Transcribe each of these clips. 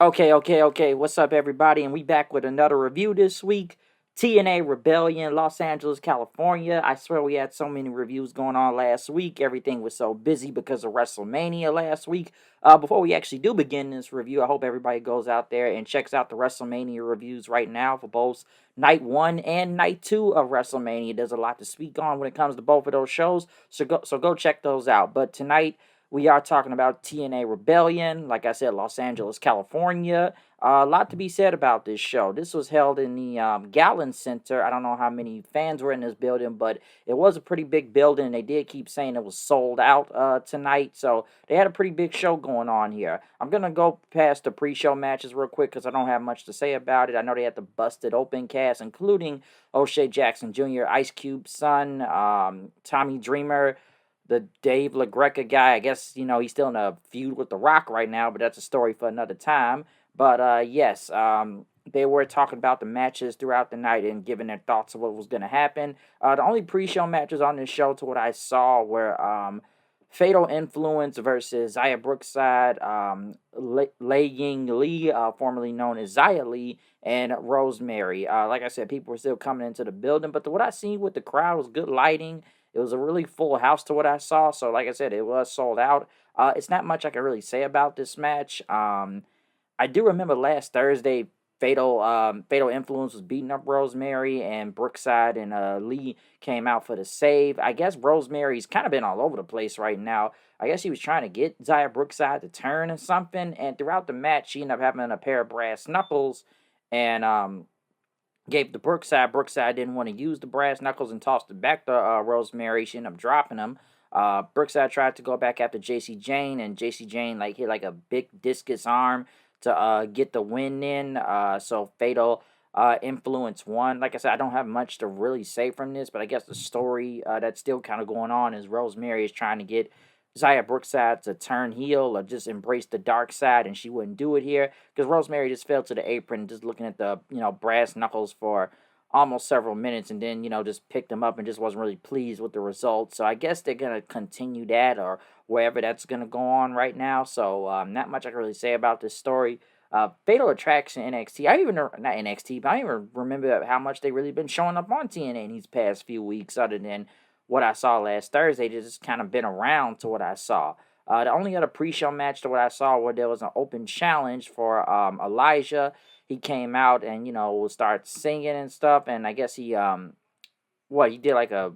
Okay. What's up, everybody? And we back with another review this week. TNA Rebellion, Los Angeles, California. I swear we had so many reviews going on last week. Everything was so busy because of WrestleMania last week. Before we actually do begin this review, I hope everybody goes out there and checks out the WrestleMania reviews right now for both night one and night two of WrestleMania. There's a lot to speak on when it comes to both of those shows, so go check those out. But tonight we are talking about TNA Rebellion, like I said, Los Angeles, California. A lot to be said about this show. This was held in the Gallon Center. I don't know how many fans were in this building, but it was a pretty big building. And they did keep saying it was sold out tonight, so they had a pretty big show going on here. I'm gonna go past the pre-show matches real quick because I don't have much to say about it. I know they had the busted open cast, including O'Shea Jackson Jr., Ice Cube's son, Tommy Dreamer, the Dave LaGreca guy. I guess, he's still in a feud with The Rock right now, but that's a story for another time. But yes, they were talking about the matches throughout the night and giving their thoughts of what was going to happen. The only pre-show matches on this show, to what I saw, were Fatal Influence versus Zaya Brookside, Lei Ying Lee, formerly known as Zaya Lee, and Rosemary. Like I said, people were still coming into the building, but what I seen with the crowd was good lighting. It was a really full house to what I saw. So, like I said, it was sold out. It's not much I can really say about this match. I do remember last Thursday, Fatal Influence was beating up Rosemary, and Brookside and Lee came out for the save. I guess Rosemary's kind of been all over the place right now. I guess she was trying to get Zaya Brookside to turn or something, and throughout the match, she ended up having a pair of brass knuckles, and gave the Brookside. Brookside didn't want to use the brass knuckles and tossed it back to Rosemary. She ended up dropping them. Brookside tried to go back after JC Jane, and JC Jane hit like a big discus arm to get the win in. So Fatal Influence won. Like I said, I don't have much to really say from this, but I guess the story that's still kind of going on is Rosemary is trying to get Zaya Brookside to turn heel or just embrace the dark side, and she wouldn't do it here because Rosemary just fell to the apron, just looking at the brass knuckles for almost several minutes, and then just picked them up and just wasn't really pleased with the results. So I guess they're gonna continue that or wherever that's gonna go on right now. So not much I can really say about this story. Fatal Attraction NXT. I even not NXT, but I even remember how much they really been showing up on TNA in these past few weeks, other than what I saw last Thursday. They just kind of been around to what I saw. The only other pre-show match to what I saw where there was an open challenge for Elijah. He came out and will start singing and stuff, and I guess he did like a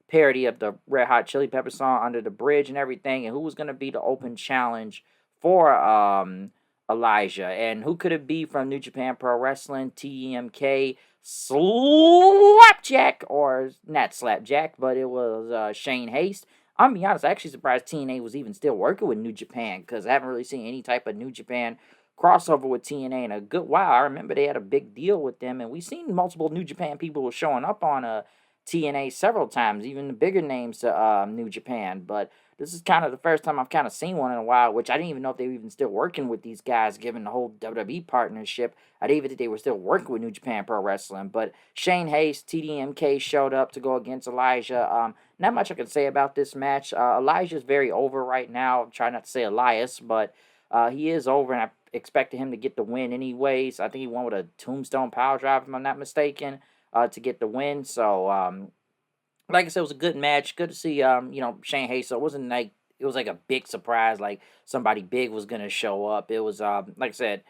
parody of the Red Hot Chili Pepper song Under the Bridge and everything. And who was gonna be the open challenge for Elijah? And who could it be from New Japan Pro Wrestling? TMK Slapjack, or not Slapjack, but it was Shane Haste. I'm gonna be honest, I'm actually surprised TNA was even still working with New Japan because I haven't really seen any type of New Japan crossover with TNA in a good while. I remember they had a big deal with them, and we've seen multiple New Japan people showing up on TNA several times, even the bigger names to New Japan. But this is kind of the first time I've kind of seen one in a while, which I didn't even know if they were even still working with these guys, given the whole WWE partnership. I didn't even think they were still working with New Japan Pro Wrestling. But Shane Haste, TDMK, showed up to go against Elijah. Not much I can say about this match. Elijah's very over right now. I'm trying not to say Elias, but he is over, and I expected him to get the win anyways. I think he won with a tombstone power drive, if I'm not mistaken, to get the win. So, like I said, it was a good match. Good to see, Shane Haste. So it was like a big surprise, like somebody big was gonna show up. It was, like I said,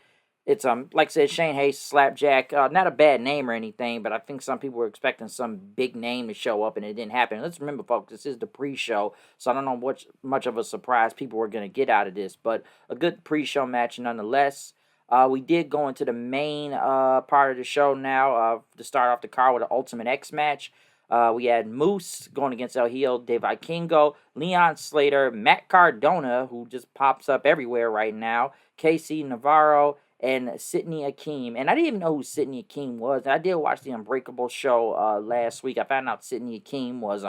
it's like I said, Shane Haste, Slapjack. Not a bad name or anything, but I think some people were expecting some big name to show up, and it didn't happen. Let's remember, folks, this is the pre-show, so I don't know what much of a surprise people were gonna get out of this, but a good pre-show match nonetheless. We did go into the main part of the show now to start off the card with an Ultimate X match. We had Moose going against El Hijo de Vikingo, Leon Slater, Matt Cardona, who just pops up everywhere right now, KC Navarro, and Sidney Akeem. And I didn't even know who Sidney Akeem was. I did watch the Unbreakable show last week. I found out Sidney Akeem was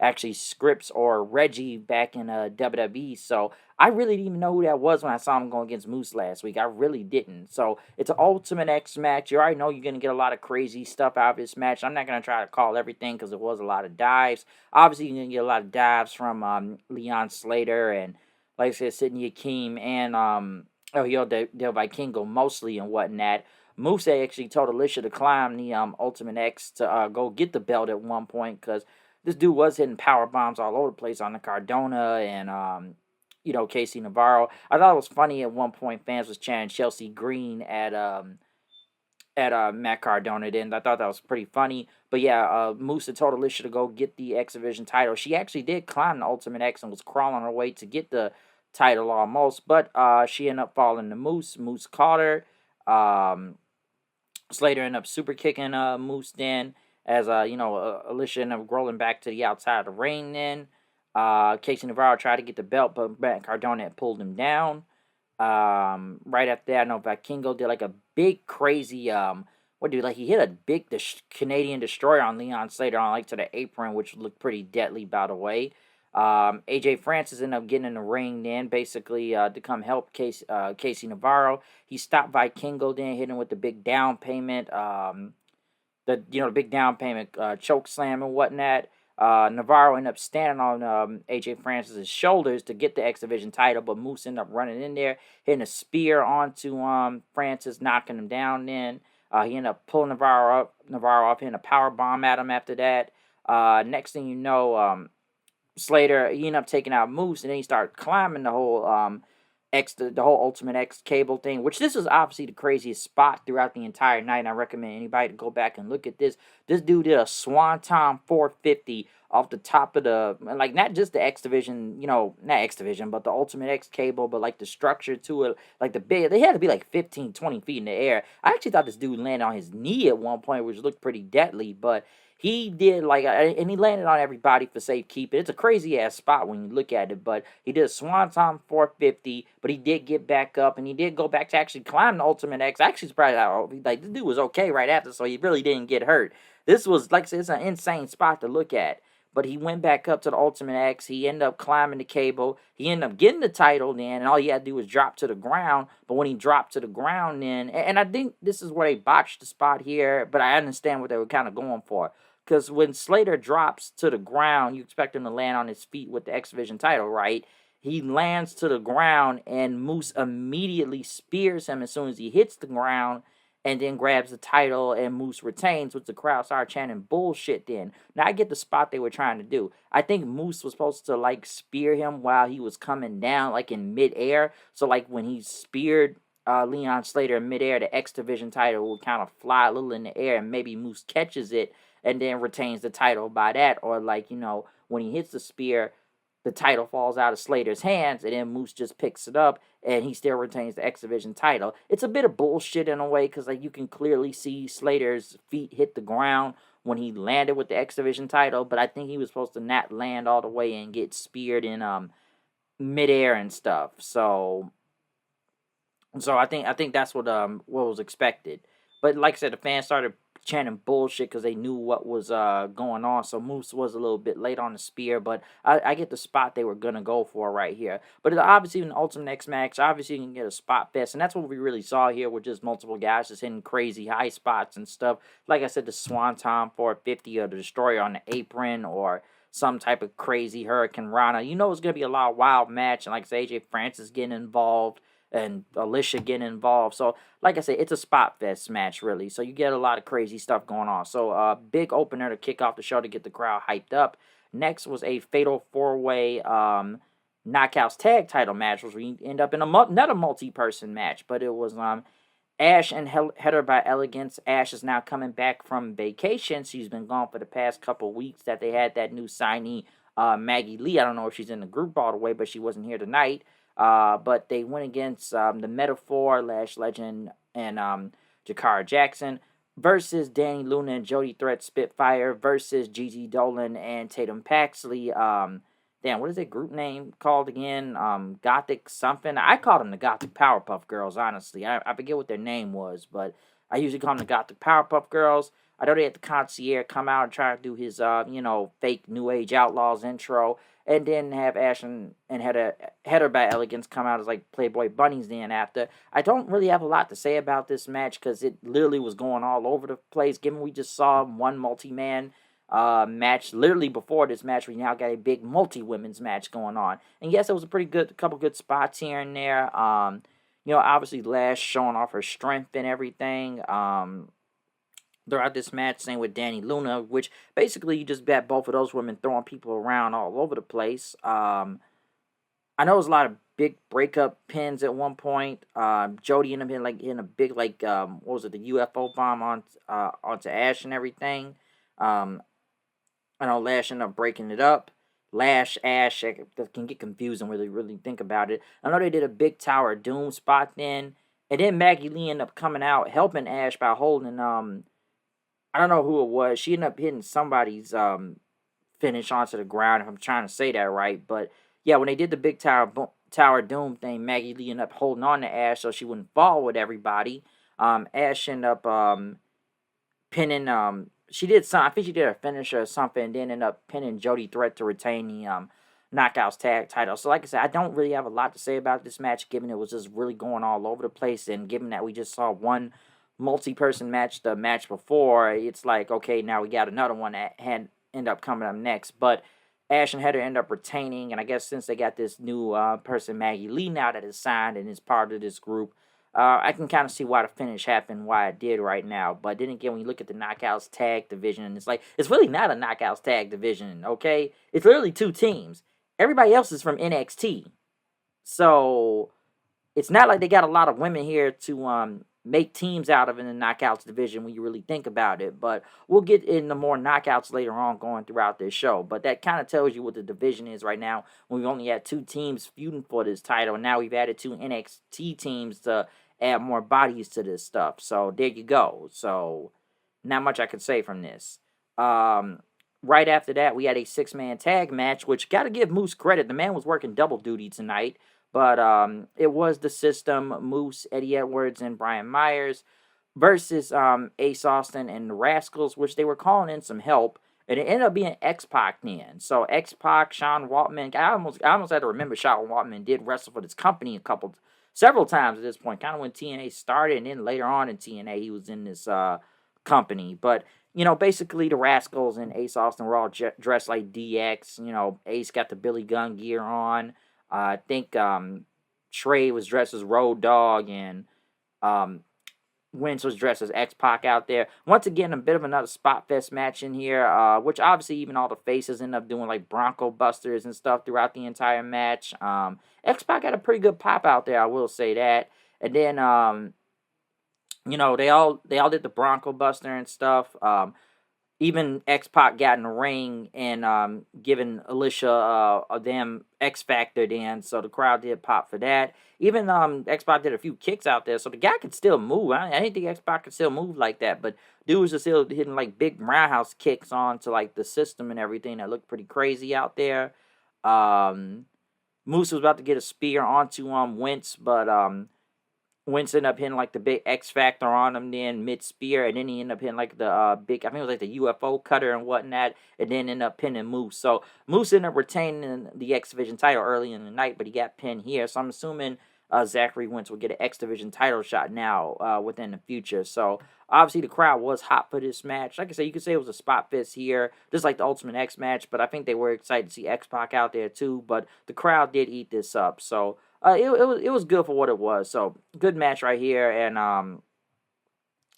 actually Scripps or Reggie back in WWE. So I really didn't even know who that was when I saw him going against Moose last week. I really didn't. So it's an Ultimate X match. You already know you're going to get a lot of crazy stuff out of this match. I'm not going to try to call everything because it was a lot of dives. Obviously, you're going to get a lot of dives from Leon Slater and, like I said, Sidney Akeem and Oh, Hill Del Vikingo mostly and whatnot. Moose actually told Alicia to climb the Ultimate X to go get the belt at one point because this dude was hitting power bombs all over the place on the Cardona and Casey Navarro. I thought it was funny at one point fans was chanting Chelsea Green at Matt Cardona then. I thought that was pretty funny. But yeah, Moose had told Alicia to go get the X Division title. She actually did climb the Ultimate X and was crawling her way to get the title almost, but she ended up falling to Moose. Moose caught her. Slater ended up super kicking Moose then as Alicia ended up rolling back to the outside of the ring then. Casey Navarro tried to get the belt, but Matt Cardona had pulled him down. Right after that, I know Vikingo did like a big crazy he hit a big Canadian destroyer on Leon Slater on to the apron, which looked pretty deadly by the way. AJ Francis ended up getting in the ring then, basically to come help Casey Navarro. He stopped Vikingo then, hit him with the big down payment, the big down payment choke slam and whatnot. Navarro ended up standing on AJ Francis's shoulders to get the X Division title, but Moose ended up running in there, hitting a spear onto Francis, knocking him down. Then he ended up pulling Navarro off, hitting a power bomb at him after that. Next thing you know, Slater, he ended up taking out Moose, and then he started climbing the whole the whole Ultimate X cable thing, which this was obviously the craziest spot throughout the entire night. And I recommend anybody to go back and look at this. This dude did a Swanton 450 off the top of the, not just the X Division, not X Division, but the Ultimate X cable, but the structure to it, the big, they had to be 15, 20 feet in the air. I actually thought this dude landed on his knee at one point, which looked pretty deadly, but he did and he landed on everybody for safekeeping. It's a crazy ass spot when you look at it, but he did a Swanton 450, but he did get back up and he did go back to actually climb the Ultimate X. Actually surprised this dude was okay right after, so he really didn't get hurt. This was, like I said, it's an insane spot to look at. But he went back up to the Ultimate X. He ended up climbing the cable. He ended up getting the title then, and all he had to do was drop to the ground. But when he dropped to the ground then, and I think this is where they botched the spot here, but I understand what they were kind of going for. Because when Slater drops to the ground, you expect him to land on his feet with the X Division title, right? He lands to the ground, and Moose immediately spears him as soon as he hits the ground, and then grabs the title, and Moose retains, which the crowd started chanting bullshit then. Now, I get the spot they were trying to do. I think Moose was supposed to, spear him while he was coming down, in midair. So, when he speared Leon Slater in midair, the X Division title would kind of fly a little in the air, and maybe Moose catches it and then retains the title by that. Or, when he hits the spear, the title falls out of Slater's hands, and then Moose just picks it up, and he still retains the X Division title. It's a bit of bullshit in a way, because, you can clearly see Slater's feet hit the ground when he landed with the X Division title, but I think he was supposed to not land all the way and get speared in midair and stuff. So I think that's what was expected. But like I said, the fans started chanting bullshit because they knew what was going on. So Moose was a little bit late on the spear, but I get the spot they were gonna go for right here. But obviously in the Ultimate X match, obviously you can get a spot fest, and that's what we really saw here with just multiple guys just hitting crazy high spots and stuff. Like I said, the Swanton 450 or the Destroyer on the apron or some type of crazy Hurricane Rana. You know it's gonna be a lot of wild match, and like I said, AJ Francis getting involved and Alicia getting involved. So, like I said, it's a spot fest match, really. So, you get a lot of crazy stuff going on. So, big opener to kick off the show to get the crowd hyped up. Next was a fatal four-way Knockouts tag title match, which we end up in another multi-person match. But it was Ash and Heather by Elegance. Ash is now coming back from vacation. She's been gone for the past couple weeks that they had that new signee, Maggie Lee. I don't know if she's in the group all the way, but she wasn't here tonight. But they went against the Metaphor, Lash Legend, and Jakara Jackson versus Danny Luna and Jody Threat Spitfire versus Gigi Dolan and Tatum Paxley. What is that group name called again? Gothic something. I called them the Gothic Powerpuff Girls, honestly. I forget what their name was, but I usually call them the Gothic Powerpuff Girls. I know they had the Concierge come out and try to do his, fake New Age Outlaws intro. And then have Ash and Heather by Elegance come out as Playboy Bunnies then after. I don't really have a lot to say about this match because it literally was going all over the place. Given we just saw one multi-man match literally before this match, we now got a big multi-women's match going on. And yes, it was a pretty good couple good spots here and there. obviously Lash showing off her strength and everything. Throughout this match, same with Danny Luna, which basically you just got both of those women throwing people around all over the place. I know it was a lot of big breakup pins at one point. Jody ended up hitting a big what was it, the UFO bomb onto Ash and everything. Um, I know Lash ended up breaking it up. Lash, Ash, that can get confusing when they really think about it. I know they did a big Tower of Doom spot then. And then Maggie Lee ended up coming out, helping Ash by holding, I don't know who it was. She ended up hitting somebody's finish onto the ground, if I'm trying to say that right. But yeah, when they did the big Tower of Doom thing, Maggie Lee ended up holding on to Ash so she wouldn't fall with everybody. Ash ended up pinning she did some, I think she did a finisher or something, and then ended up pinning Jody Threat to retain the Knockouts tag title. So like I said, I don't really have a lot to say about this match, given it was just really going all over the place, and given that we just saw one multi-person match the match before, it's like, okay, now we got another one that had end up coming up next. But Ash and Heather end up retaining, and I guess since they got this new person, Maggie Lee, now that is signed and is part of this group, I can kind of see why the finish happened, why it did right now. But then again, when you look at the Knockouts tag division, it's like, it's really not a Knockouts tag division, okay? It's literally two teams. Everybody else is from NXT. So it's not like they got a lot of women here to make teams out of in the Knockouts division when you really think about it. But we'll get into more knockouts later on going throughout this show. But that kind of tells you what the division is right now, when we've only had two teams feuding for this title, and now we've added two NXT teams to add more bodies to this stuff. So there you go. So not much I could say from this. Right after that, we had a 6-man tag match, which got to give Moose credit. The man was working double duty tonight. But it was the System, Moose, Eddie Edwards, and Brian Myers versus Ace Austin and the Rascals, which they were calling in some help. And it ended up being X-Pac then. So X-Pac, Sean Waltman, I almost had to remember Sean Waltman did wrestle for this company several times at this point, kind of when TNA started, and then later on in TNA he was in this company. But basically the Rascals and Ace Austin were all dressed like DX. Ace got the Billy Gunn gear on. I think Trey was dressed as Road Dogg, and Wentz was dressed as X-Pac out there. Once again, a bit of another spot fest match in here, which obviously even all the faces end up doing like Bronco Busters and stuff throughout the entire match. X-Pac got a pretty good pop out there, I will say that. And then they all did the Bronco Buster and stuff. Even X-Pac got in the ring and giving Alicia a damn X Factor then, so the crowd did pop for that. Even X-Pac did a few kicks out there, so the guy could still move. I didn't think X-Pac could still move like that, but dude was just still hitting like big roundhouse kicks onto like the System and everything that looked pretty crazy out there. Moose was about to get a spear onto Wentz, but Wentz ended up hitting like the big X Factor on him then mid-spear, and then he ended up hitting like the big, I think it was like the UFO cutter and whatnot, and then ended up pinning Moose. So Moose ended up retaining the X Division title early in the night, but he got pinned here. So I'm assuming Zachary Wentz will get an X Division title shot now within the future. So obviously the crowd was hot for this match. Like I said, you could say it was a spot fest here, just like the Ultimate X match, but I think they were excited to see X-Pac out there too, but the crowd did eat this up. So it was good for what it was. So good match right here, and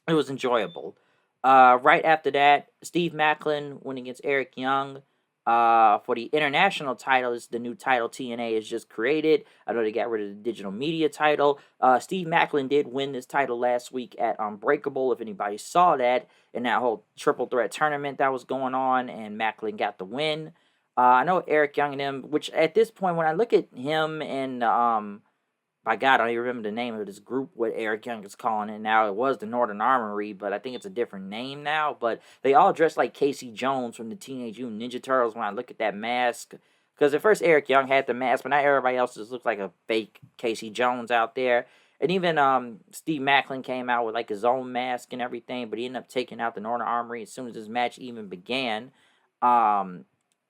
it was enjoyable. Right after that, Steve Maclin went against Eric Young for the international title. This is the new title TNA has just created. I know they got rid of the digital media title. Steve Maclin did win this title last week at Unbreakable, if anybody saw that, in that whole triple threat tournament that was going on, and Maclin got the win. I know Eric Young and him, which at this point, when I look at him and, by God, I don't even remember the name of this group, what Eric Young is calling it now. It was the Northern Armory, but I think it's a different name now. But they all dress like Casey Jones from the Teenage Mutant Ninja Turtles when I look at that mask. Because at first Eric Young had the mask, but now everybody else just looks like a fake Casey Jones out there. And even Steve Maclin came out with like his own mask and everything, but he ended up taking out the Northern Armory as soon as this match even began.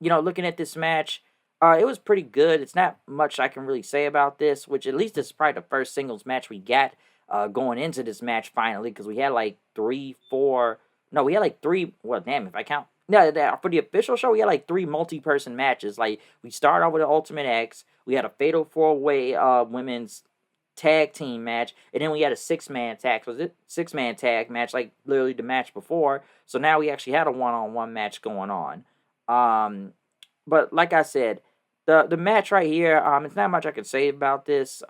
Looking at this match, it was pretty good. It's not much I can really say about this, which at least this is probably the first singles match we got going into this match finally, because we had like three, well, damn, if I count. No, for the official show, we had like 3 multi-person matches. Like, we started off with the Ultimate X, we had a Fatal 4-Way women's tag team match, and then we had a 6-man tag. So this 6-man tag match, like literally the match before. So now we actually had a one-on-one match going on. But like I said, the match right here, it's not much I can say about this.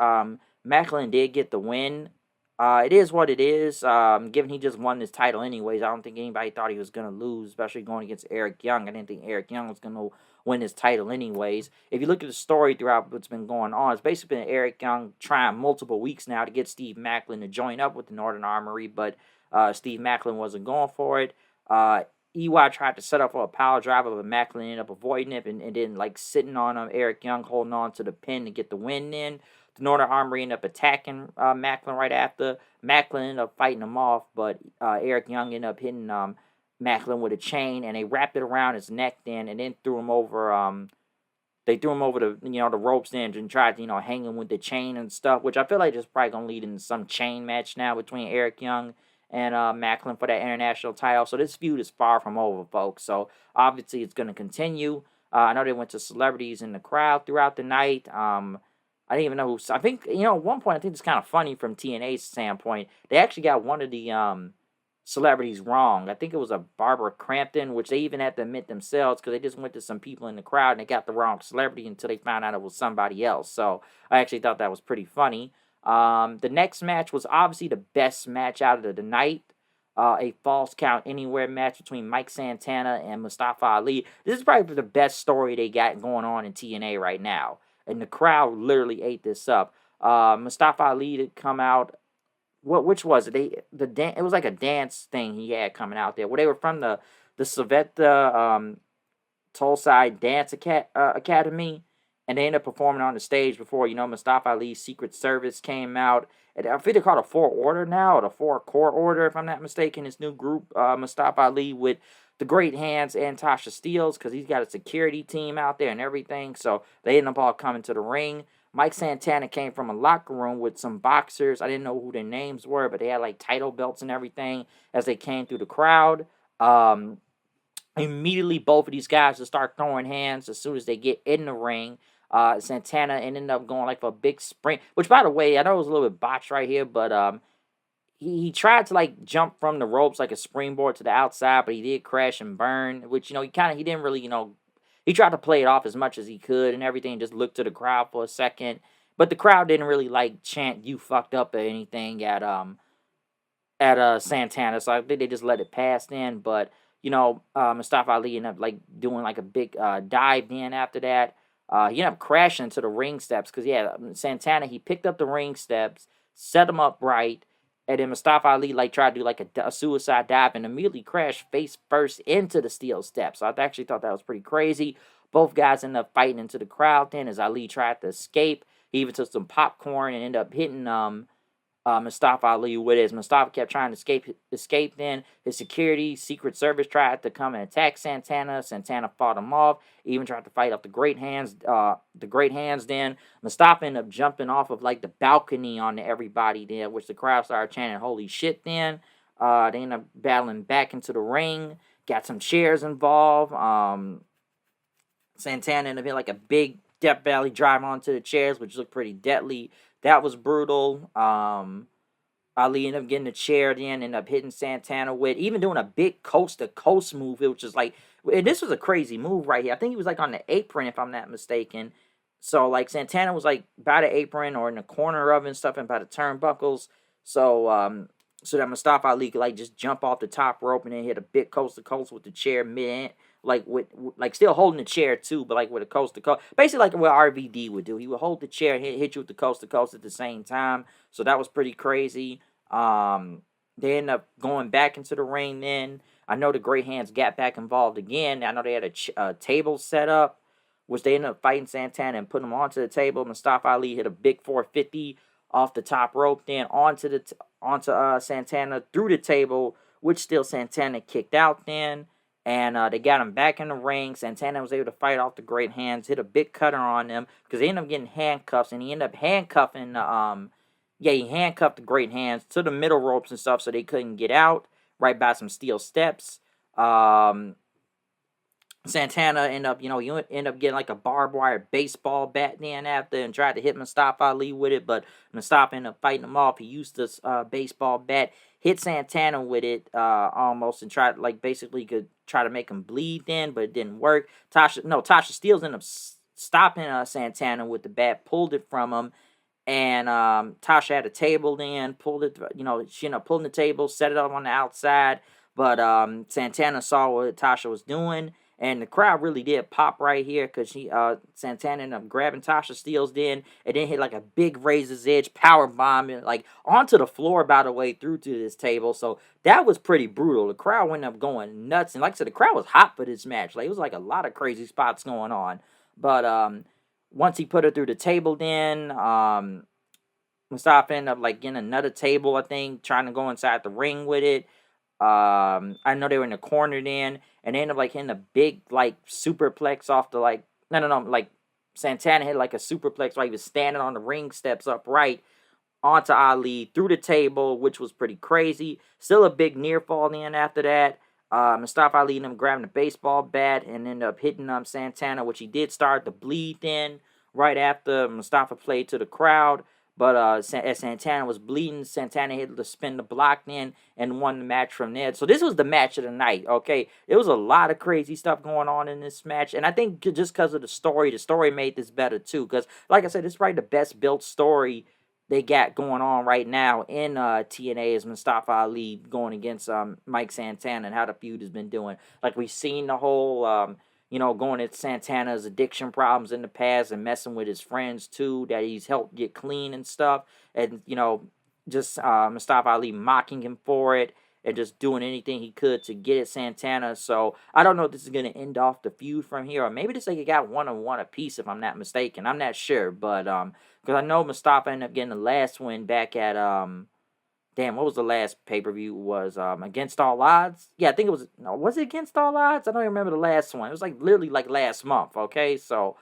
Macklin did get the win. It is what it is. Given he just won this title anyways, I don't think anybody thought he was gonna lose, especially going against Eric Young. I didn't think Eric Young was gonna win this title anyways. If you look at the story throughout what's been going on, it's basically been Eric Young trying multiple weeks now to get Steve Macklin to join up with the Northern Armory, but Steve Macklin wasn't going for it. EY tried to set up for a power driver, but Macklin ended up avoiding it and then like sitting on Eric Young, holding on to the pin to get the win in. The Northern Armory ended up attacking Macklin right after. Macklin ended up fighting him off, but Eric Young ended up hitting Macklin with a chain, and they wrapped it around his neck then, and then threw him over. They threw him over the ropes then and tried to hang him with the chain and stuff, which I feel like is probably gonna lead into some chain match now between Eric Young and Macklin for that international title. So this feud is far from over, folks. So obviously it's gonna continue. I know they went to celebrities in the crowd throughout the night. I didn't even know who. I think at one point I think it's kind of funny from TNA's standpoint. They actually got one of the celebrities wrong. I think it was a Barbara Crampton, which they even had to admit themselves because they just went to some people in the crowd and they got the wrong celebrity until they found out it was somebody else. So I actually thought that was pretty funny. The next match was obviously the best match out of the night. A false count anywhere match between Mike Santana and Mustafa Ali. This is probably the best story they got going on in TNA right now. And the crowd literally ate this up. Mustafa Ali to come out. Which was it? It was like a dance thing he had coming out there. Well, they were from the Saveta Tulside Dance Academy, and they ended up performing on the stage before Mustafa Ali's Secret Service came out. And I think they're called a 4 Order now, or the 4 Core Order, if I'm not mistaken. This new group, Mustafa Ali with the Great Hands and Tasha Steelz, because he's got a security team out there and everything. So they ended up all coming to the ring. Mike Santana came from a locker room with some boxers. I didn't know who their names were, but they had like title belts and everything as they came through the crowd. Immediately, both of these guys will start throwing hands as soon as they get in the ring. Santana ended up going like for a big sprint, which, by the way, I know it was a little bit botched right here, but he tried to like jump from the ropes like a springboard to the outside, but he did crash and burn, which he didn't really he tried to play it off as much as he could and everything, just looked to the crowd for a second, but the crowd didn't really like chant "you fucked up" or anything at Santana, so I think they just let it pass then. But Mustafa Ali ended up like doing like a big dive in after that. He ended up crashing into the ring steps because Santana, he picked up the ring steps, set them up right, and then Mustafa Ali like tried to do like a suicide dive and immediately crashed face first into the steel steps. So I actually thought that was pretty crazy. Both guys ended up fighting into the crowd then as Ali tried to escape. He even took some popcorn and ended up hitting Mustafa Ali with it. As Mustafa kept trying to escape then. His security, Secret Service tried to come and attack Santana. Santana fought him off. He even tried to fight off the Great Hands. Then Mustafa ended up jumping off of like the balcony onto everybody there, which the crowd started chanting "Holy shit!" Then they ended up battling back into the ring. Got some chairs involved. Santana ended up hitting like a big Death Valley drive onto the chairs, which looked pretty deadly. That was brutal. Ali ended up getting the chair then, ended up hitting Santana with, even doing a big coast-to-coast move, which is like, and this was a crazy move right here. I think he was like on the apron, if I'm not mistaken. So, like, Santana was like by the apron or in the corner of it and stuff and by the turnbuckles. So, so that Mustafa Ali could like just jump off the top rope and then hit a big coast-to-coast with the chair mid, like with like still holding the chair too, but like with a coast to coast, basically like what RVD would do. He would hold the chair and hit you with the coast to coast at the same time. So that was pretty crazy. They ended up going back into the ring. Then I know the Great Hands got back involved again. I know they had a table set up, which they ended up fighting Santana and putting him onto the table. Mustafa Ali hit a big 450 off the top rope, then onto Santana through the table, which still Santana kicked out then. And they got him back in the ring. Santana was able to fight off the Great Hands, hit a big cutter on them because they ended up getting handcuffs, and he ended up handcuffing he handcuffed the Great Hands to the middle ropes and stuff, so they couldn't get out right by some steel steps. Santana end up, you end up getting like a barbed wire baseball bat then after and tried to hit Mustafa Ali with it, but Mustafa ended up fighting him off. He used this baseball bat, hit Santana with it almost, and tried like basically could try to make him bleed then, but it didn't work. Tasha Steelz ended up stopping Santana with the bat, pulled it from him, and Tasha had a table then, pulled it, she ended up pulling the table, set it up on the outside, but Santana saw what Tasha was doing, and the crowd really did pop right here because Santana ended up grabbing Tasha Steelz then, and then hit like a big razor's edge power bomb, and, like onto the floor by the way through to this table. So that was pretty brutal. The crowd went up going nuts, and like I said, the crowd was hot for this match. Like it was like a lot of crazy spots going on, but once he put her through the table, then Mustafa ended up like getting another table, I think, trying to go inside the ring with it. I know they were in the corner then, and they ended up like hitting a big like superplex off the like no, like Santana hit like a superplex while he was standing on the ring steps upright onto Ali through the table, which was pretty crazy. Still a big near fall then after that. Mustafa Ali ended up grabbing the baseball bat and ended up hitting Santana, which he did start to bleed then right after Mustafa played to the crowd. But as Santana was bleeding, Santana hit the spin the block then and won the match from there. So this was the match of the night, okay? There was a lot of crazy stuff going on in this match. And I think just because of the story made this better too. Because, like I said, it's probably the best built story they got going on right now in TNA is Mustafa Ali going against Mike Santana and how the feud has been doing. Like we've seen the whole going at Santana's addiction problems in the past and messing with his friends too that he's helped get clean and stuff, and just Mustafa Ali mocking him for it and just doing anything he could to get at Santana. So I don't know if this is gonna end off the feud from here, or maybe this like it got 1-on-1 apiece if I'm not mistaken. I'm not sure, but because I know Mustafa ended up getting the last win back at damn, what was the last pay per view? Was Against All Odds? Yeah, I think it was. No, was it Against All Odds? I don't even remember the last one. It was like literally like last month. Okay, so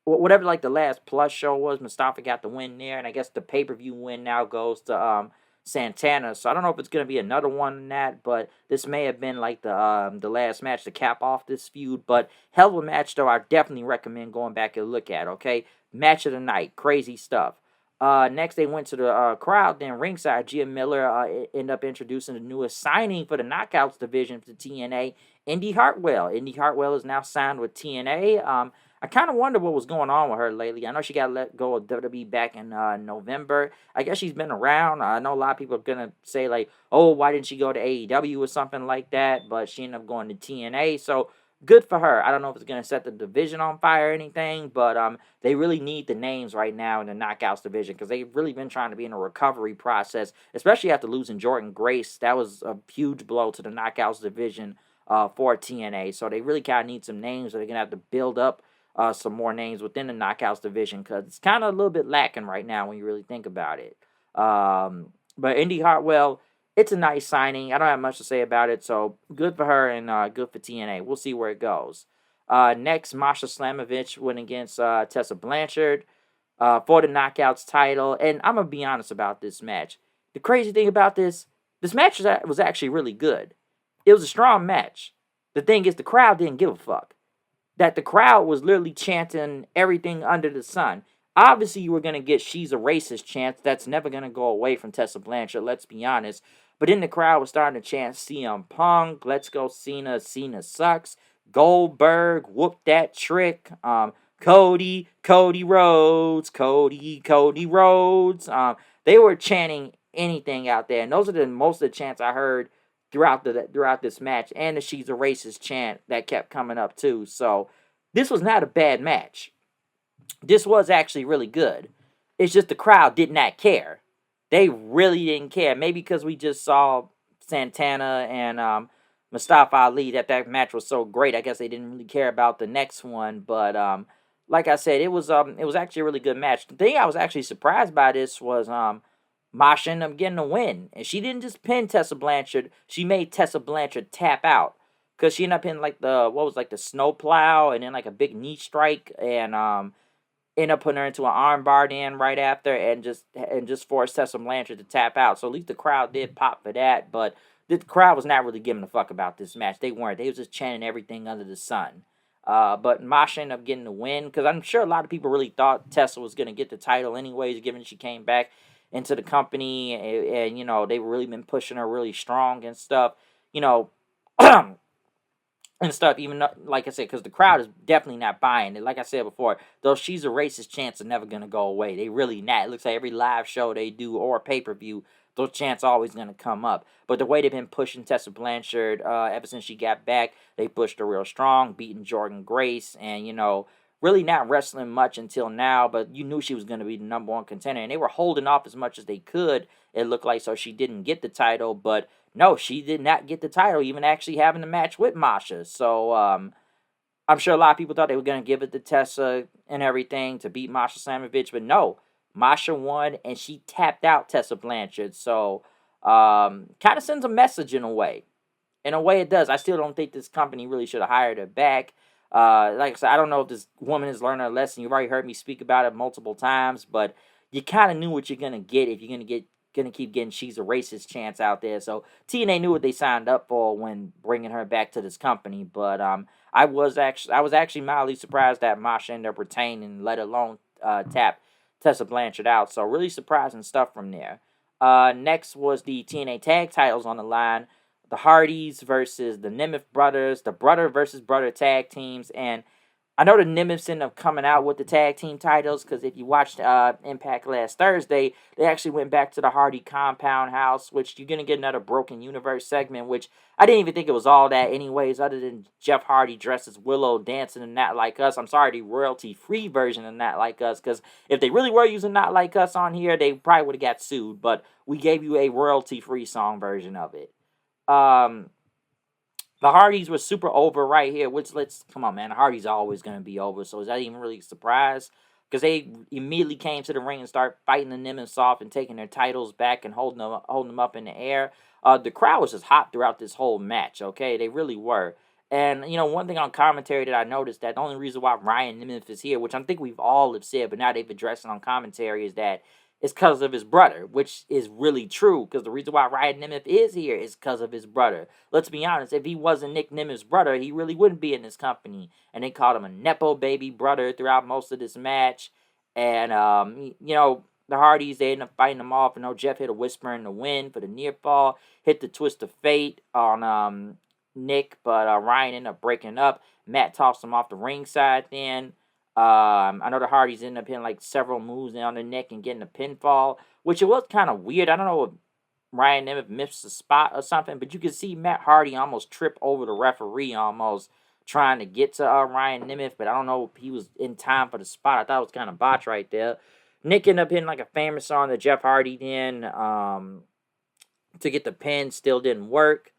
whatever like the last plus show was, Mustafa got the win there, and I guess the pay per view win now goes to Santana. So I don't know if it's gonna be another one in that, but this may have been like the last match to cap off this feud. But hell of a match though. I definitely recommend going back and look at. Okay, match of the night, crazy stuff. Next, they went to the crowd. Then ringside, Gia Miller ended up introducing the newest signing for the Knockouts division for TNA, Indy Hartwell. Indy Hartwell is now signed with TNA. I kind of wonder what was going on with her lately. I know she got let go of WWE back in November. I guess she's been around. I know a lot of people are gonna say like, "Oh, why didn't she go to AEW or something like that?" But she ended up going to TNA. So good for her. I don't know if it's gonna set the division on fire or anything, but they really need the names right now in the Knockouts division because they've really been trying to be in a recovery process, especially after losing Jordan Grace. That was a huge blow to the Knockouts division for TNA. So they really kind of need some names. So they're gonna have to build up some more names within the Knockouts division because it's kind of a little bit lacking right now when you really think about it. But Indy Hartwell, it's a nice signing. I don't have much to say about it, so good for her and good for TNA. We'll see where it goes. Next, Masha Slamovich went against Tessa Blanchard for the Knockouts title, and I'm gonna be honest about this match. The crazy thing about this match was actually really good. It was a strong match. The thing is, the crowd didn't give a fuck. That the crowd was literally chanting everything under the sun. Obviously, you were going to get "she's a racist" chants. That's never going to go away from Tessa Blanchard, let's be honest. But then the crowd was starting to chant CM Punk, "Let's go Cena, Cena sucks," Goldberg, "Whoop that trick," Cody Rhodes, Cody Rhodes. They were chanting anything out there. And those are most of the chants I heard throughout this match, and the "she's a racist" chant that kept coming up too. So this was not a bad match. This was actually really good. It's just the crowd did not care. They really didn't care. Maybe because we just saw Santana and Mustafa Ali that match was so great. I guess they didn't really care about the next one. But like I said, it was actually a really good match. The thing I was actually surprised by this was Masha ended up getting a win. And she didn't just pin Tessa Blanchard. She made Tessa Blanchard tap out. Because she ended up in like the snowplow and then like a big knee strike. And ended up putting her into an armbar in right after and just forced Tessa Blanchard to tap out. So at least the crowd did pop for that. But the crowd was not really giving a fuck about this match. They weren't. They was just chanting everything under the sun. But Masha ended up getting the win because I'm sure a lot of people really thought Tessa was going to get the title anyways, given she came back into the company and you know, they've really been pushing her really strong and stuff. You know, and stuff, even though, like I said, because the crowd is definitely not buying it. Like I said before, those she's a racist chants are never going to go away. They really not. It looks like every live show they do or pay-per-view, those chants are always going to come up. But the way they've been pushing Tessa Blanchard ever since she got back, they pushed her real strong, beating Jordan Grace, and, you know, really not wrestling much until now, but you knew she was going to be the number one contender, and they were holding off as much as they could, it looked like, so she didn't get the title, but no, she did not get the title, even actually having the match with Masha. So I'm sure a lot of people thought they were going to give it to Tessa and everything to beat Masha Slamovich, but no, Masha won and she tapped out Tessa Blanchard. So kind of sends a message in a way. In a way, it does. I still don't think this company really should have hired her back. Like I said, I don't know if this woman is learning a lesson. You've already heard me speak about it multiple times, but you kind of knew what you're gonna get if you're gonna keep getting she's a racist chance out there. So TNA knew what they signed up for when bringing her back to this company. But I was actually mildly surprised that Masha ended up retaining, let alone tap Tessa Blanchard out. So really surprising stuff from there. Next was the TNA tag titles on the line. The Hardys versus the Nemeth brothers, the brother versus brother tag teams, and I know the Nemeths end up coming out with the tag team titles because if you watched Impact last Thursday, they actually went back to the Hardy compound house, which you're going to get another Broken Universe segment, which I didn't even think it was all that anyways, other than Jeff Hardy dressed as Willow dancing in Not Like Us. I'm sorry, the royalty-free version of Not Like Us, because if they really were using Not Like Us on here, they probably would have got sued, but we gave you a royalty-free song version of it. Um, the Hardys were super over right here, which come on, man. The Hardys are always going to be over, so is that even really a surprise? Because they immediately came to the ring and started fighting the Nemeths off and taking their titles back and holding them up in the air. The crowd was just hot throughout this whole match, okay? They really were. And, you know, one thing on commentary that I noticed, that the only reason why Ryan Nemeth is here, which I think we've all have said, but now they've addressed it on commentary, is that it's because of his brother, which is really true, because the reason why Ryan Nemeth is here is because of his brother. Let's be honest, if he wasn't Nick Nemeth's brother, he really wouldn't be in this company. And they called him a Nepo baby brother throughout most of this match. And, you know, the Hardys, they ended up fighting them off. You know, Jeff hit a whisper in the wind for the near fall, hit the twist of fate on Nick, but Ryan ended up breaking up. Matt tossed him off the ringside then. I know the Hardys ended up hitting like several moves on the neck and getting a pinfall, which it was kind of weird. I don't know if Ryan Nemeth missed a spot or something, but you could see Matt Hardy almost trip over the referee almost trying to get to Ryan Nemeth, but I don't know if he was in time for the spot. I thought it was kind of botched right there. Nick ended up hitting like a famous song that Jeff Hardy then to get the pin, still didn't work.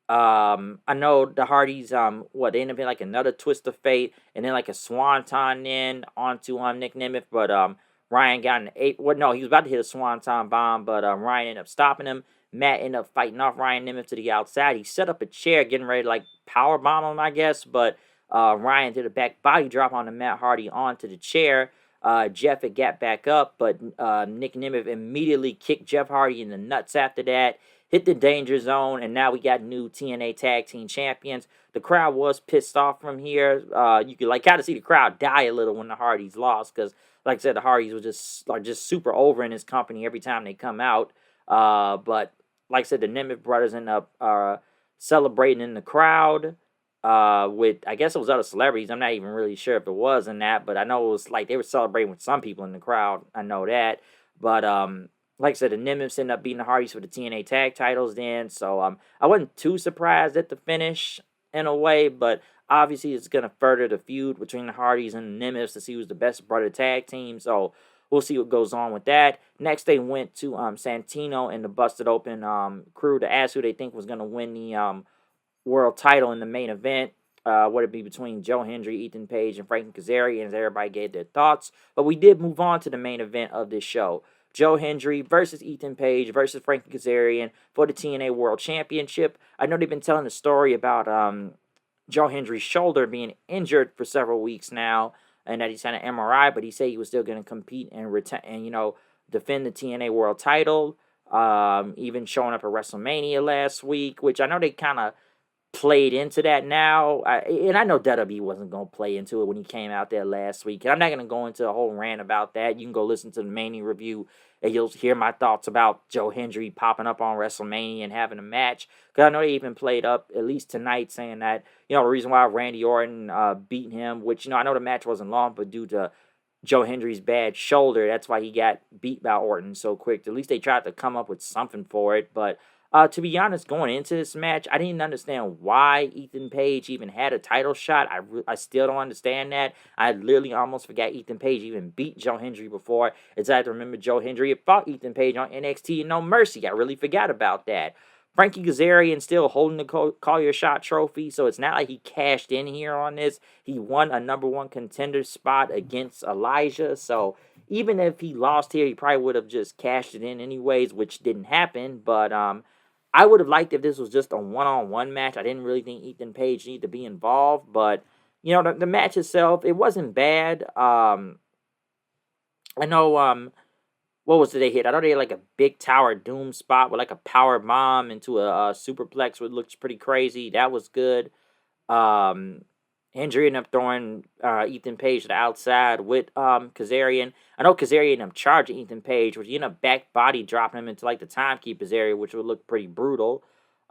I know the Hardys, they ended up in like another twist of fate, and then like a swanton in onto Nick Nemeth, but Ryan got an 8. Well, no, he was about to hit a swanton bomb, but Ryan ended up stopping him. Matt ended up fighting off Ryan Nemeth to the outside. He set up a chair, getting ready to like power bomb him, I guess, but Ryan did a back body drop on the Matt Hardy onto the chair. Jeff had got back up, but Nick Nemeth immediately kicked Jeff Hardy in the nuts after that. Hit the danger zone, and now we got new TNA Tag Team Champions. The crowd was pissed off from here. You could like kind of see the crowd die a little when the Hardys lost, because like I said, the Hardys were just super over in this company every time they come out. But like I said, the Nemeth brothers end up celebrating in the crowd with, I guess it was other celebrities. I'm not even really sure if it was in that, but I know it was like they were celebrating with some people in the crowd. I know that, but like I said, the Nemeths ended up beating the Hardys for the TNA tag titles then, so I wasn't too surprised at the finish in a way, but obviously it's going to further the feud between the Hardys and the Nemeths to see who's the best brother tag team, so we'll see what goes on with that. Next, they went to Santino and the Busted Open crew to ask who they think was going to win the world title in the main event. Would it be between Joe Hendry, Ethan Page, and Frankie Kazarian, as everybody gave their thoughts, but we did move on to the main event of this show. Joe Hendry versus Ethan Page versus Frankie Kazarian for the TNA World Championship. I know they've been telling the story about Joe Hendry's shoulder being injured for several weeks now, and that he's had an MRI, but he said he was still going to compete and defend the TNA World title. Even showing up at WrestleMania last week, which I know they kind of played into that now. And I know WWE wasn't going to play into it when he came out there last week. And I'm not going to go into a whole rant about that. You can go listen to the Mania review and you'll hear my thoughts about Joe Hendry popping up on WrestleMania and having a match. Because I know they even played up, at least tonight, saying that, the reason why Randy Orton beat him, which, I know the match wasn't long, but due to Joe Hendry's bad shoulder, that's why he got beat by Orton so quick. At least they tried to come up with something for it. But to be honest, going into this match, I didn't understand why Ethan Page even had a title shot. I still don't understand that. I literally almost forgot Ethan Page even beat Joe Hendry before. It's I have to remember Joe Hendry had fought Ethan Page on NXT and No Mercy. I really forgot about that. Frankie Kazarian still holding the Call Your Shot trophy, so it's not like he cashed in here on this. He won a number one contender spot against Elijah, so even if he lost here, he probably would have just cashed it in anyways, which didn't happen. But I would have liked if this was just a one-on-one match. I didn't really think Ethan Page needed to be involved, but the match itself, it wasn't bad. I know what was it they hit? I know they had like a big Tower Doom spot with like a power bomb into a superplex, which looks pretty crazy. That was good. Um, Hendry ended up throwing Ethan Page to the outside with Kazarian. I know Kazarian ended up charging Ethan Page, which he ended up back body dropping him into like the timekeeper's area, which would look pretty brutal.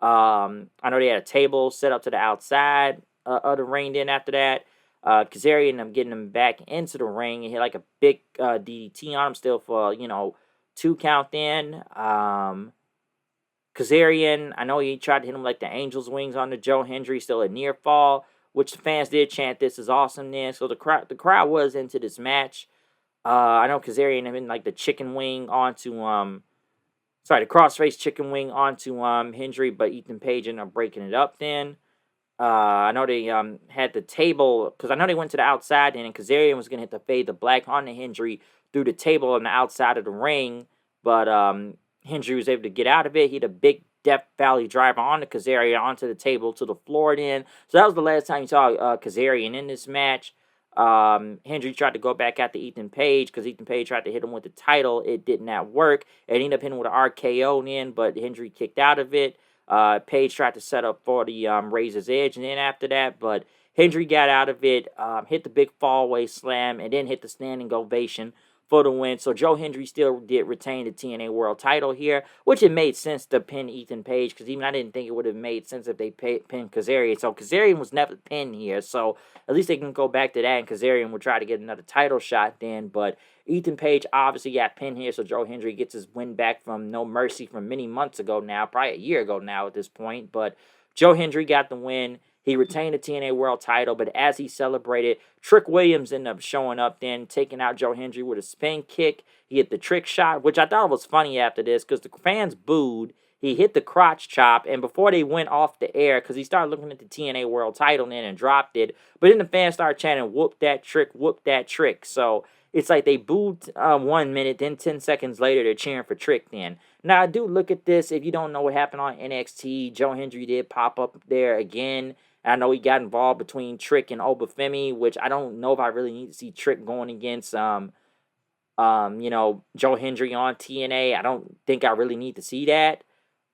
I know they had a table set up to the outside of the ring then after that. Kazarian ended up getting him back into the ring and hit like a big DDT on him still for, 2 count then. Kazarian, I know he tried to hit him like the Angel's Wings on the Joe Hendry, still a near fall, which the fans did chant, "This is awesome" then. So the crowd was into this match. I know Kazarian had been like the chicken wing onto, the crossface chicken wing onto Hendry, but Ethan Page ended up breaking it up then. I know they had the table, because I know they went to the outside then, and Kazarian was going to hit the Fade to Black on the Hendry through the table on the outside of the ring, but Hendry was able to get out of it. He had a big Death Valley driver on the Kazarian onto the table to the floor then. So that was the last time you saw Kazarian in this match. Hendry tried to go back after Ethan Page because Ethan Page tried to hit him with the title. It did not work. It ended up hitting with an RKO then, but Hendry kicked out of it. Page tried to set up for the Razor's Edge and then after that, but Hendry got out of it, hit the big fallaway slam, and then hit the standing ovation for the win. So Joe Hendry still did retain the TNA World title here, which it made sense to pin Ethan Page, because even I didn't think it would have made sense if they pinned Kazarian. So Kazarian was never pinned here, so at least they can go back to that, and Kazarian will try to get another title shot then. But Ethan Page obviously got pinned here, so Joe Hendry gets his win back from No Mercy from many months ago now, probably a year ago now at this point. But Joe Hendry got the win. He retained the TNA World title, but as he celebrated, Trick Williams ended up showing up then, taking out Joe Hendry with a spin kick. He hit the trick shot, which I thought was funny after this because the fans booed. He hit the crotch chop, and before they went off the air, because he started looking at the TNA World title then and dropped it, but then the fans started chanting, "Whoop that trick, whoop that trick." So it's like they booed 1 minute, then 10 seconds later they're cheering for Trick then. Now, I do look at this. If you don't know what happened on NXT, Joe Hendry did pop up there again. I know he got involved between Trick and Obafemi, which I don't know if I really need to see Trick going against, Joe Hendry on TNA. I don't think I really need to see that.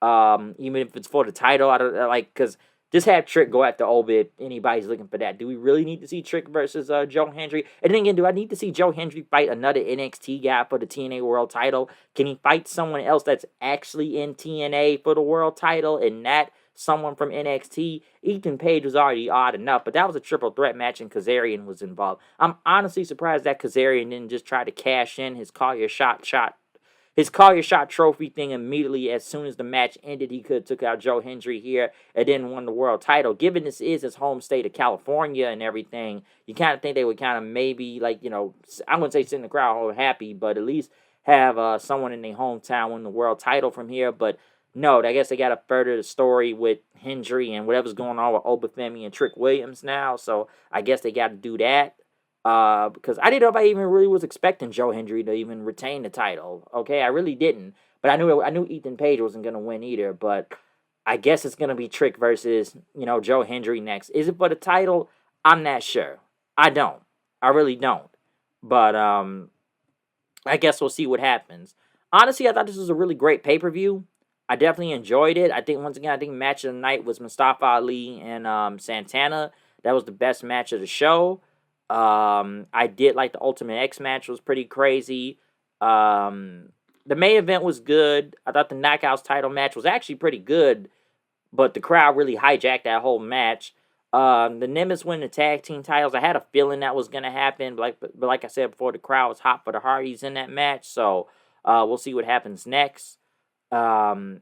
Even if it's for the title, I don't because just have Trick go after Oba if anybody's looking for that. Do we really need to see Trick versus Joe Hendry? And then again, do I need to see Joe Hendry fight another NXT guy for the TNA World title? Can he fight someone else that's actually in TNA for the World title and not someone from NXT? Ethan Page was already odd enough, but that was a triple threat match and Kazarian was involved. I'm honestly surprised that Kazarian didn't just try to cash in his Call Your Shot trophy thing immediately as soon as the match ended. He could have took out Joe Hendry here and then won the world title. Given this is his home state of California and everything, you kind of think they would kind of maybe I wouldn't say sit in the crowd all happy, but at least have someone in their hometown win the world title from here. But no, I guess they got to further the story with Hendry and whatever's going on with Obafemi and Trick Williams now. So I guess they got to do that. Because I didn't know if I even really was expecting Joe Hendry to even retain the title. Okay, I really didn't. But I knew Ethan Page wasn't going to win either. But I guess it's going to be Trick versus, Joe Hendry next. Is it for the title? I'm not sure. I don't. I really don't. But I guess we'll see what happens. Honestly, I thought this was a really great pay-per-view. I definitely enjoyed it. I think once again, I think match of the night was Mustafa Ali and Santana. That was the best match of the show. I did like the Ultimate X match, was pretty crazy. The main event was good. I thought the Knockouts title match was actually pretty good, but the crowd really hijacked that whole match. The Nimbus win the tag team titles. I had a feeling that was gonna happen, but like I said before, the crowd was hot for the Hardys in that match. So we'll see what happens next. Um,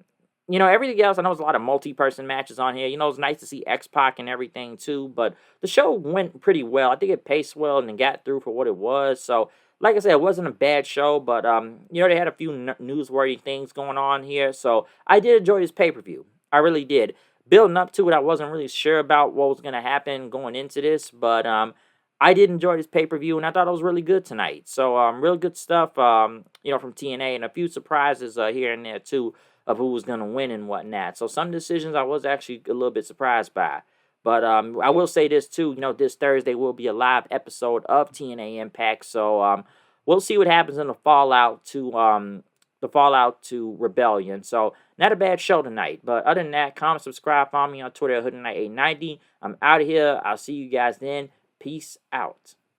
everything else, I know there's a lot of multi-person matches on here. It's nice to see X-Pac and everything too, but the show went pretty well. I think it paced well and got through for what it was. So, like I said, it wasn't a bad show, but they had a few newsworthy things going on here. So, I did enjoy this pay-per-view. I really did. Building up to it, I wasn't really sure about what was going to happen going into this, but I did enjoy this pay-per-view, and I thought it was really good tonight. So, real good stuff, from TNA, and a few surprises here and there, too, of who was going to win and whatnot. So, some decisions I was actually a little bit surprised by. But I will say this, too. This Thursday will be a live episode of TNA Impact. So, we'll see what happens in the Fallout to Rebellion. So, not a bad show tonight. But other than that, comment, subscribe, follow me on Twitter at HoodNight890. I'm out of here. I'll see you guys then. Peace out.